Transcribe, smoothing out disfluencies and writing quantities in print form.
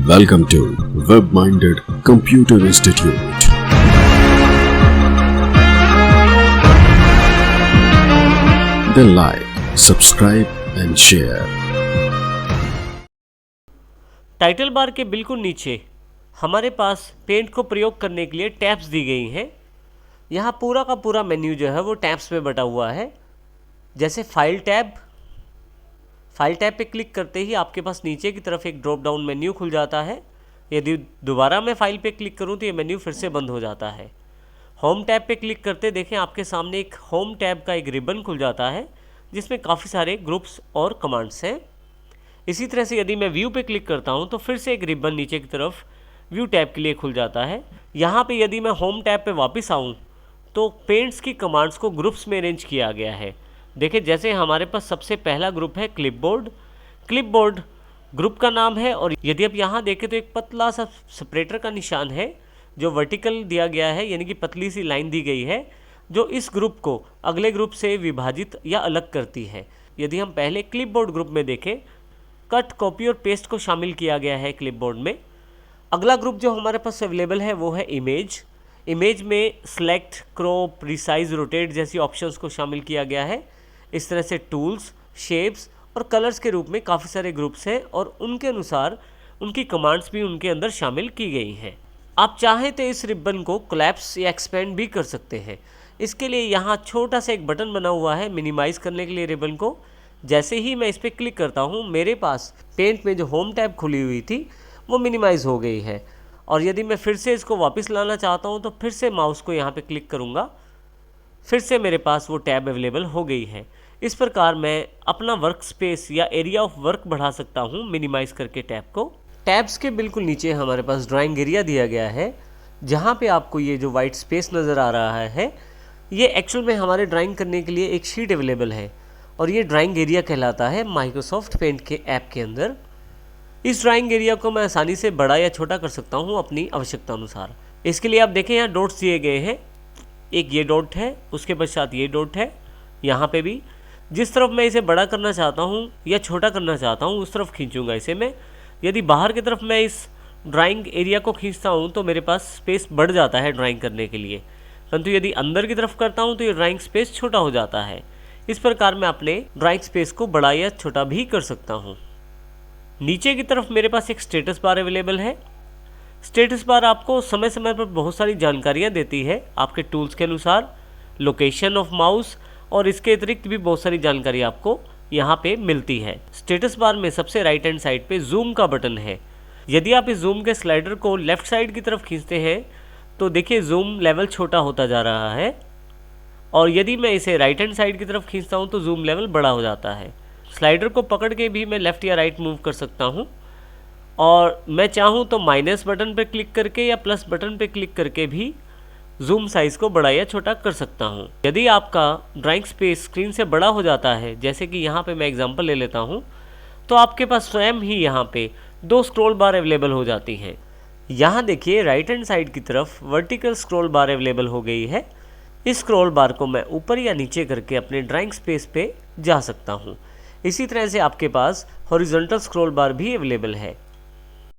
Welcome to Web-Minded Computer Institute. Then like, subscribe and share. Title bar के बिल्कुल नीचे हमारे पास पेंट को प्रयोग करने के लिए टैब्स दी गई हैं। यहाँ पूरा का पूरा मेन्यू जो है वो टैब्स में बटा हुआ है। जैसे फाइल टैब पे क्लिक करते ही आपके पास नीचे की तरफ एक ड्रॉप डाउन मेन्यू खुल जाता है। यदि दोबारा मैं फाइल पे क्लिक करूँ तो ये मेन्यू फिर से बंद हो जाता है। होम टैब पे क्लिक करते देखें आपके सामने एक होम टैब का एक रिबन खुल जाता है जिसमें काफ़ी सारे ग्रुप्स और कमांड्स हैं। इसी तरह से यदि मैं व्यू पे क्लिक करता हूं तो फिर से एक रिबन नीचे की तरफ व्यू टैब के लिए खुल जाता है। यहाँ पे यदि मैं होम टैब पे वापस आऊँ तो पेंट्स की कमांड्स को ग्रुप्स में अरेंज किया गया है। देखिए जैसे हमारे पास सबसे पहला ग्रुप है क्लिपबोर्ड ग्रुप का नाम है। और यदि आप यहाँ देखें तो एक पतला सा सेपरेटर का निशान है जो वर्टिकल दिया गया है, यानी कि पतली सी लाइन दी गई है जो इस ग्रुप को अगले ग्रुप से विभाजित या अलग करती है। यदि हम पहले क्लिपबोर्ड ग्रुप में देखें, कट, कॉपी और पेस्ट को शामिल किया गया है क्लिपबोर्ड में। अगला ग्रुप जो हमारे पास अवेलेबल है वो है इमेज में सेलेक्ट, क्रॉप, रिसाइज, रोटेट जैसी ऑप्शंस को शामिल किया गया है। इस तरह से टूल्स, शेप्स और कलर्स के रूप में काफ़ी सारे ग्रुप्स हैं और उनके अनुसार उनकी कमांड्स भी उनके अंदर शामिल की गई हैं। आप चाहें तो इस रिबन को कोलैप्स या एक्सपेंड भी कर सकते हैं। इसके लिए यहाँ छोटा सा एक बटन बना हुआ है मिनिमाइज़ करने के लिए रिबन को। जैसे ही मैं इस पर क्लिक करता हूँ मेरे पास पेंट में जो होम टैब खुली हुई थी वो मिनिमाइज़ हो गई है। और यदि मैं फिर से इसको वापस लाना चाहता हूँ तो फिर से माउस को यहाँ पे क्लिक करूँगा, फिर से मेरे पास वो टैब अवेलेबल हो गई है। इस प्रकार मैं अपना वर्क स्पेस या एरिया ऑफ वर्क बढ़ा सकता हूँ मिनिमाइज़ करके टैब को। टैब्स के बिल्कुल नीचे हमारे पास ड्राइंग एरिया दिया गया है, जहाँ पे आपको ये जो वाइट स्पेस नज़र आ रहा है ये एक्चुअल में हमारे ड्राइंग करने के लिए एक शीट अवेलेबल है और ये ड्राइंग एरिया कहलाता है माइक्रोसॉफ्ट पेंट के ऐप के अंदर। इस ड्राइंग एरिया को मैं आसानी से बड़ा या छोटा कर सकता हूँ अपनी आवश्यकता अनुसार। इसके लिए आप देखें यहाँ डॉट्स दिए गए हैं, एक ये डॉट है, उसके पश्चात ये डॉट है, यहाँ पे भी। जिस तरफ मैं इसे बड़ा करना चाहता हूँ या छोटा करना चाहता हूँ उस तरफ खींचूँगा इसे मैं। यदि बाहर की तरफ मैं इस ड्राइंग एरिया को खींचता हूँ तो मेरे पास स्पेस बढ़ जाता है ड्राइंग करने के लिए, परंतु यदि अंदर की तरफ करता हूँ तो ये ड्राइंग स्पेस छोटा हो जाता है। इस प्रकार मैं अपने ड्राइंग स्पेस को बड़ा या छोटा भी कर सकता हूँ। नीचे की तरफ मेरे पास एक स्टेटस बार अवेलेबल है। स्टेटस बार आपको समय समय पर बहुत सारी जानकारियाँ देती है आपके टूल्स के अनुसार, लोकेशन ऑफ माउस और इसके अतिरिक्त भी बहुत सारी जानकारी आपको यहाँ पे मिलती है। स्टेटस बार में सबसे राइट हैंड साइड पे जूम का बटन है। यदि आप इस जूम के स्लाइडर को लेफ्ट साइड की तरफ खींचते हैं तो देखिए जूम लेवल छोटा होता जा रहा है, और यदि मैं इसे राइट हैंड साइड की तरफ खींचता हूँ तो जूम लेवल बड़ा हो जाता है। स्लाइडर को पकड़ के भी मैं लेफ़्ट या राइट मूव कर सकता हूँ, और मैं चाहूँ तो माइनस बटन पर क्लिक करके या प्लस बटन पर क्लिक करके भी जूम साइज़ को बड़ा या छोटा कर सकता हूँ। यदि आपका ड्राइंग स्पेस स्क्रीन से बड़ा हो जाता है, जैसे कि यहाँ पे मैं एग्जांपल ले लेता हूँ, तो आपके पास स्वयं ही यहाँ पे दो स्क्रॉल बार अवेलेबल हो जाती हैं। यहाँ देखिए राइट हैंड साइड की तरफ वर्टिकल स्क्रॉल बार अवेलेबल हो गई है। इस स्क्रॉल बार को मैं ऊपर या नीचे करके अपने ड्राइंग स्पेस पे जा सकता हूँ। इसी तरह से आपके पास हॉरिजॉन्टल स्क्रॉल बार भी अवेलेबल है।